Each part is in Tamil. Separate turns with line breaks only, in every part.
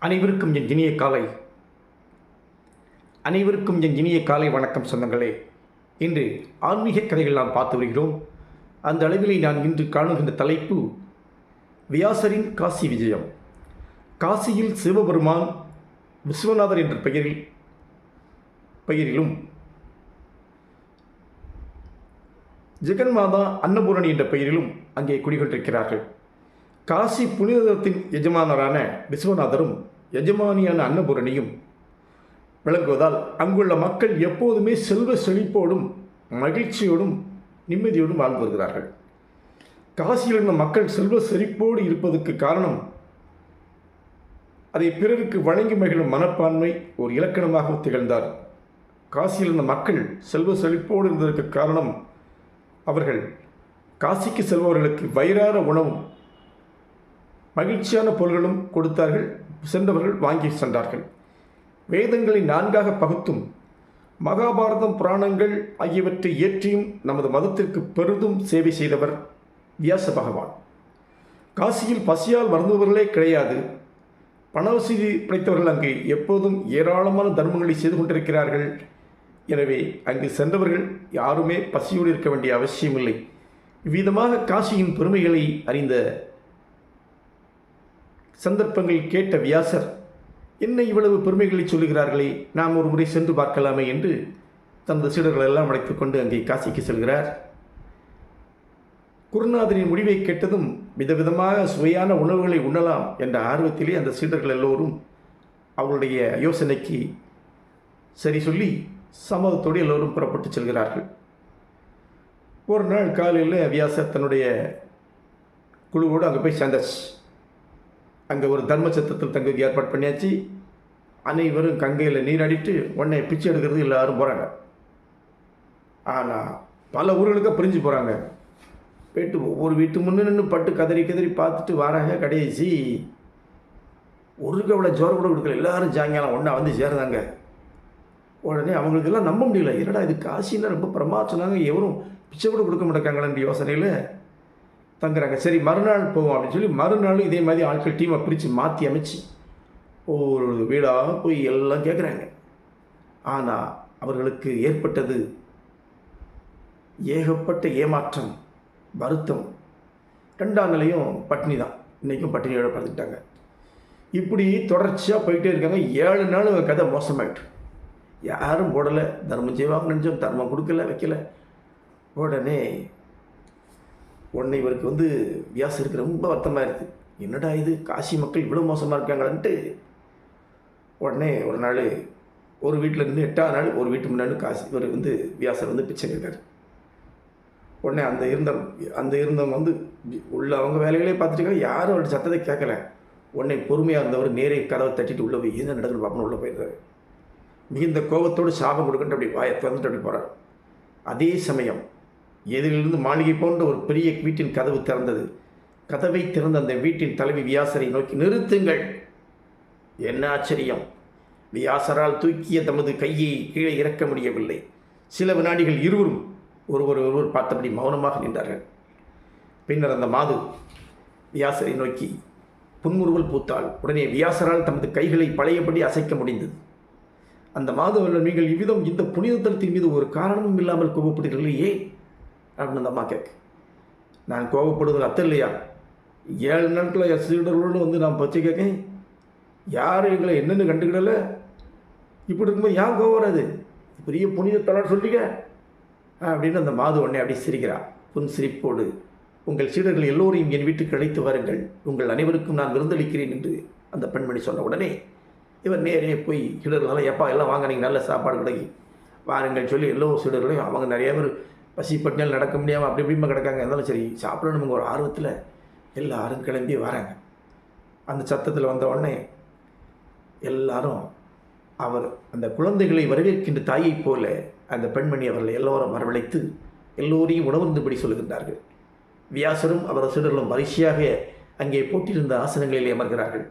அனைவருக்கும் என் இனிய காலை வணக்கம் சொந்தங்களே. இன்று ஆன்மீக கதைகள் நாம் பார்த்து வருகிறோம். அந்த அளவிலே நான் இன்று காணுகின்ற தலைப்பு வியாசரின் காசி விஜயம். காசியில் சிவபெருமான் விஸ்வநாதர் என்ற பெயரிலும் ஜெகன்மாதா அன்னபூரணி என்ற பெயரிலும் அங்கே குடிகொண்டிருக்கிறார்கள். காசி புனிதத்தின் எஜமானரான விஸ்வநாதரும் எஜமானியான அன்னபூரணியும் விளங்குவதால் அங்குள்ள மக்கள் எப்போதுமே செல்வ செழிப்போடும் மகிழ்ச்சியோடும் நிம்மதியோடும் வாழ்ந்து வருகிறார்கள். காசியில் இருந்த மக்கள் செல்வ செழிப்போடு இருப்பதற்கு காரணம் அதை பிறருக்கு வழங்கி மகிழும் மனப்பான்மை ஒரு இலக்கணமாக திகழ்ந்தார். காசியில் இருந்த மக்கள் செல்வ செழிப்போடு இருந்ததற்கு காரணம் அவர்கள் காசிக்கு செல்பவர்களுக்கு வயிறார உணவும் மகிழ்ச்சியான பொருள்களும் கொடுத்தார்கள். சென்றவர்கள் வாங்கி சென்றார்கள். வேதங்களை 4ஆக பகுத்தும் மகாபாரதம் புராணங்கள் ஆகியவற்றை இயற்றியும் நமது மதத்திற்கு பெரிதும் சேவை செய்தவர் வியாச பகவான். காசியில் பசியால் வருந்தவர்களே கிடையாது. பணவசதி படைத்தவர்கள் அங்கு எப்போதும் ஏராளமான தர்மங்களை செய்து கொண்டிருக்கிறார்கள். எனவே அங்கு சென்றவர்கள் யாருமே பசியோடு இருக்க வேண்டிய அவசியமில்லை. இவ்விதமாக காசியின் பெருமைகளை அறிந்த சந்தர்ப்பங்கள் கேட்ட வியாசர், என்ன இவ்வளவு பெருமைகளை சொல்லுகிறார்களே, நாம் ஒரு முறை சென்று பார்க்கலாமே என்று தனது சீடர்கள் எல்லாம் அழைத்துக் கொண்டு அங்கே காசிக்கு செல்கிறார். குருநாதரின் முடிவை கேட்டதும் விதவிதமாக சுவையான உணவுகளை உண்ணலாம் என்ற ஆர்வத்திலே அந்த சீடர்கள் எல்லோரும் அவர்களுடைய யோசனைக்கு சரி சொல்லி சம்மதத்தோடு எல்லோரும் புறப்பட்டு செல்கிறார்கள். ஒரு நாள் காலையில் வியாசர் தன்னுடைய குழுவோடு அங்கே போய் சேர்ந்தாச்சு. அங்கே ஒரு தர்ம சத்திரத்தில் தங்குக்கு ஏற்பாடு பண்ணியாச்சு. அனைவரும் கங்கையில் நீராடிட்டு உடனே பிச்சை எடுக்கிறது எல்லாரும் போகிறாங்க. ஆனால் பல ஊர்களுக்கு பிரிஞ்சு போகிறாங்க. போயிட்டு ஒவ்வொரு வீட்டு முன்னே நின்று பட்டு கதறி பார்த்துட்டு வராங்க. கடைசி ஒரு கவலை ஜோரம் கூட கொடுக்கல. எல்லோரும் சாயங்காலம் ஒன்றா வந்து சேர்ந்தாங்க. உடனே அவங்களுக்கெல்லாம் நம்ப முடியல. என்னடா இது காசின்னா ரொம்ப பிரமாதம் சொன்னாங்க, எவரும் பிச்சை கூட கொடுக்க மாட்டேங்காங்களேன்ற யோசனையில் தங்குறாங்க. சரி மறுநாள் போவோம் அப்படின்னு சொல்லி மறுநாள் இதே மாதிரி ஆட்கள் டீமை பிரித்து மாற்றி அமைச்சு ஒரு வீடாக போய் எல்லாம் கேட்குறாங்க. ஆனால் அவர்களுக்கு ஏற்பட்டது ஏகப்பட்ட ஏமாற்றம், வருத்தம். 2ஆம் நிலையும் பட்டினி தான். இன்றைக்கும் பட்டினியோட படுத்துக்கிட்டாங்க. இப்படி தொடர்ச்சியாக போயிட்டே இருக்காங்க. 7 நாள் கதை மோசமாயிட்டு. யாரும் போடலை. தர்மம் செய்வாங்க நினச்சோம், தர்மம் கொடுக்கல, வைக்கல. உடனே இவருக்கு வியாசருக்கு ரொம்ப வருத்தமாக இருக்குது. என்னடா இது, காசி மக்கள் இவ்வளோ மோசமாக இருக்காங்கன்ட்டு உடனே ஒரு நாள் ஒரு வீட்டில் இருந்து 8ஆம் நாள் ஒரு வீட்டு முன்னாடி இவர் வியாசர் பிச்சை கேட்காரு. உடனே அந்த இருந்தவங்க உள்ள அவங்க வேலைகளே பார்த்துட்டு யாரும் அவருடைய சத்தத்தை கேட்கல. உடனே பொறுமையாக இருந்தவர் நேரே கதவை தட்டிட்டு உள்ளே போய் என்ன நடக்குன்னு பார்க்கணும் உள்ளே போயிருந்தார். மிகுந்த கோபத்தோடு சாபம் கொடுக்கிட்டு அப்படி வாயை திறந்துட்டு அப்படி போகிறார். அதே சமயம் எதிரிலிருந்து மாளிகை போன்ற ஒரு பெரிய வீட்டின் கதவு திறந்தது. கதவை திறந்த அந்த வீட்டின் தலைவி வியாசரை நோக்கி, நிறுத்துங்கள். என்ன ஆச்சரியம்! வியாசரால் தூக்கிய தமது கையை கீழே இறக்க முடியவில்லை. சில வினாடிகள் இருவரும் ஒருவர் பார்த்தபடி மௌனமாக நின்றார்கள். பின்னர் அந்த மாது வியாசரை நோக்கி புன்முறுவல் பூத்தாள். உடனே வியாசரால் தமது கைகளை பழையபடி அசைக்க முடிந்தது. அந்த மாது அவர்கள், நீங்கள் இவ்விதம் இந்த புனிதத்தலத்தின் மீது ஒரு காரணமும் இல்லாமல் கோபப்படுகிறீர்கள், ஏன் அப்படின்னு அந்த அம்மா கேட்க. நான் கோபப்படுவது அத்தை இல்லையா? 7 நாட்களில் சீடர்களோடு நான் பச்சை கேட்க, யாரும் எங்களை என்னென்னு கண்டுக்கிடலை. இப்படி இருக்கும்போது ஏன் கோபம் வராது? பெரிய புனிதத்தலம் சொல்லிக்க அப்படின்னு அந்த மாது உடனே அப்படி சிரிக்கிறார். புன் சிரிப்போடு, உங்கள் சீடர்கள் எல்லோரையும் என் வீட்டுக்கு அழைத்து வாருங்கள், உங்கள் அனைவருக்கும் நான் விருந்தளிக்கிறேன் என்று அந்த பெண்மணி சொன்ன உடனே இவர் நேரே போய் சீடர்களால், எப்பா எல்லாம் வாங்க, நீங்கள் நல்ல சாப்பாடு கிடைக்கி வாருங்கள் சொல்லி எல்லோ சீடர்களையும், அவங்க நிறைய பேர் பசி பட்டினால் நடக்க முடியாமல் அப்படி இப்படிமா கிடக்காங்க. இருந்தாலும் சரி சாப்பிடணுங்க ஒரு ஆர்வத்தில் எல்லாரும் கிளம்பி வராங்க. அந்த சத்தத்தில் வந்த உடனே எல்லாரும் அவர் அந்த குழந்தைகளை வரவேற்கின்ற தாயைப் போல அந்த பெண்மணி அவர்களை எல்லோரும் வரவழைத்து எல்லோரையும் உணவருந்துபடி சொல்லுகின்றார்கள். வியாசரும் அவர் சீடர்களும் வரிசையாக அங்கே போட்டிருந்த ஆசனங்களிலே அமர்கிறார்கள்.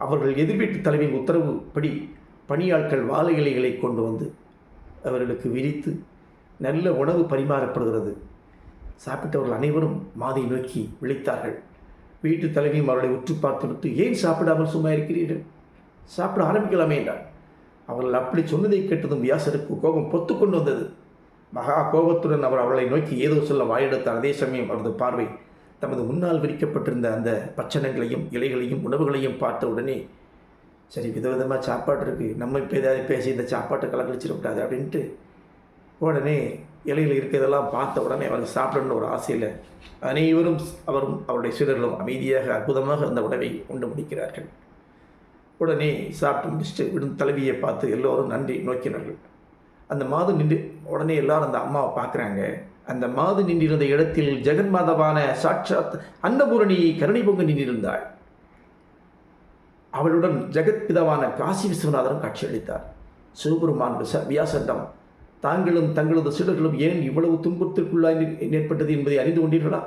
அவர்கள் எதிர்வீட்டு தலைவியின் உத்தரவுப்படி பணியாட்கள் வாழை இலைகளை கொண்டு வந்து அவர்களுக்கு விரித்து நல்ல உணவு பரிமாறப்படுகிறது. சாப்பிட்டவர்கள் அனைவரும் மாதை நோக்கி விழித்தார்கள். வீட்டு தலைவியும் அவர்களை உற்று பார்த்துவிட்டு, ஏன் சாப்பிடாமல் சும்மா இருக்கிறீர்கள்? சாப்பிட ஆரம்பிக்கலாமே என்றார். அவர்கள் அப்படி சொன்னதை கேட்டதும் வியாசருக்கு கோபம் பொத்துக்கொண்டு வந்தது. மகா கோபத்துடன் அவர் அவளை நோக்கி ஏதோ சொல்ல வாயெடுத்தார். அதே சமயம் அவரது பார்வை தமது முன்னால் விரிக்கப்பட்டிருந்த அந்த பட்சணங்களையும் இலைகளையும் உணவுகளையும் பார்த்த உடனே, சரி விதவிதமாக சாப்பாடு இருக்குது, நம்ம இப்போ ஏதாவது பேசி இந்த சாப்பாட்டை கலக்கழிச்சிடக்கூடாது அப்படின்ட்டு உடனே இலையில் இருக்கிறதெல்லாம் பார்த்த உடனே அவருக்கு சாப்பிடணும்னு ஒரு ஆசையில் அனைவரும் அவரும் அவருடைய சீடர்களும் அமைதியாக அற்புதமாக அந்த உணவை உண்டு முடிக்கிறார்கள். உடனே சாப்பிட்டு முடிச்சுட்டு விடும் தலைவியை பார்த்து எல்லோரும் நன்றி நோக்கினார்கள். அந்த மாது நின்று உடனே எல்லாரும் அந்த அம்மாவை பார்க்குறாங்க. அந்த மாது நின்றிருந்த இடத்தில் ஜெகன்மாதவான சாட்சாத் அன்னபூரணி கருணை பொங்கு நின்றிருந்தாள். அவளுடன் ஜெகத்பிதாவான காசி விஸ்வநாதரும் காட்சியளித்தார். சிவபெருமான் வியாசரிடம், தாங்களும் தங்களது சீடர்களும் ஏன் இவ்வளவு துன்பத்திற்குள்ளாய் ஏற்பட்டது என்பதை அறிந்து கொண்டீர்களா?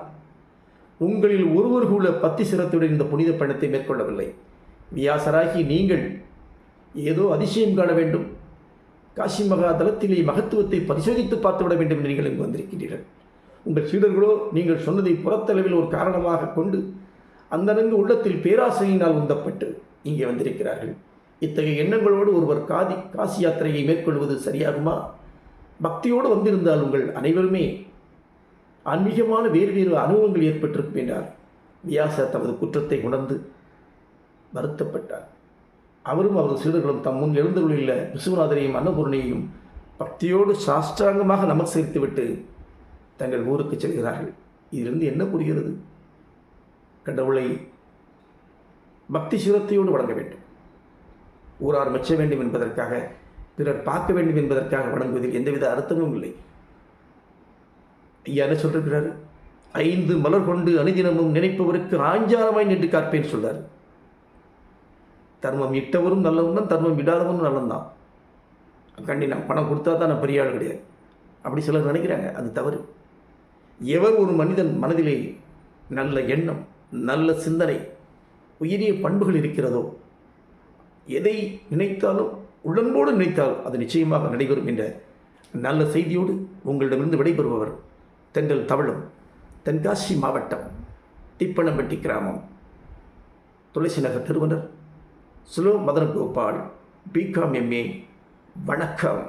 உங்களில் ஒருவர் கூட பத்தி சிரத்துடன் இந்த புனித பயணத்தை மேற்கொள்ளவில்லை. வியாசராகி நீங்கள் ஏதோ அதிசயம் காண வேண்டும், காசி மகா தலத்திலே மகத்துவத்தை பரிசோதித்து பார்த்துவிட வேண்டும் என்று நீங்கள் இங்கு வந்திருக்கிறீர்கள். உங்கள் சீடர்களோ நீங்கள் சொன்னதை புறத்தளவில் ஒரு காரணமாக கொண்டு அந்தனங்கு உள்ளத்தில் பேராசையினால் உந்தப்பட்டு இங்கே வந்திருக்கிறார்கள். இத்தகைய எண்ணங்களோடு ஒருவர் காசி யாத்திரையை மேற்கொள்வது சரியாகுமா? பக்தியோடு வந்திருந்தால் உங்கள் அனைவருமே ஆன்மீகமான வேறு வேறு அனுபவங்கள் ஏற்பட்டிருக்கும் என்றார். வியாசர் தமது குற்றத்தை உணர்ந்து வருத்தப்பட்டார். அவரும் அவரது சீடர்களும் தம் முன் எழுந்துள்ள விஸ்வநாதரையும் அன்னபூரணியையும் பக்தியோடு சாஷ்டாங்கமாக நமஸ்கரித்துவிட்டு தங்கள் ஊருக்கு செல்கிறார்கள். இதிலிருந்து என்ன புரிகிறது? கடவுளை பக்தி சிரத்தையோடு வணங்க வேண்டும். ஊரார் மெச்ச வேண்டும் என்பதற்காக, பிறர் பார்க்க வேண்டும் என்பதற்காக வணங்குவதில் எந்தவித அர்த்தமும் இல்லை. ஐயா என்ன சொல்லிருக்கிறார்? 5 மலர் கொண்டு அனுதினமும் நினைப்பவருக்கு ஆஞ்சாரமாய் நின்று காப்பேன்னு சொல்றார். தர்மம் இட்டவரும் நல்லவன் தான், தர்மம் விடாதவனும் நல்லவன் தான். கண்டி நான் பணம் கொடுத்தா தான் நான் பெரிய ஆள் கிடையாது அப்படி சிலர் நினைக்கிறாங்க. அது தவறு. எவர் ஒரு மனிதன் மனதிலே நல்ல எண்ணம், நல்ல சிந்தனை, உயரிய பண்புகள் இருக்கிறதோ, எதை நினைத்தாலும் உள்ளன்போடு நினைத்தால் அது நிச்சயமாக நடைபெறும் என்ற நல்ல செய்தியோடு உங்களிடமிருந்து விடைபெறுபவர் தென்றல் தவழும், தென்காசி மாவட்டம் திப்பனம்பட்டி கிராமம், துளசி நகர் நிறுவனர் சுலோ மதன கோபால், பிகாம் MA. வணக்கம்.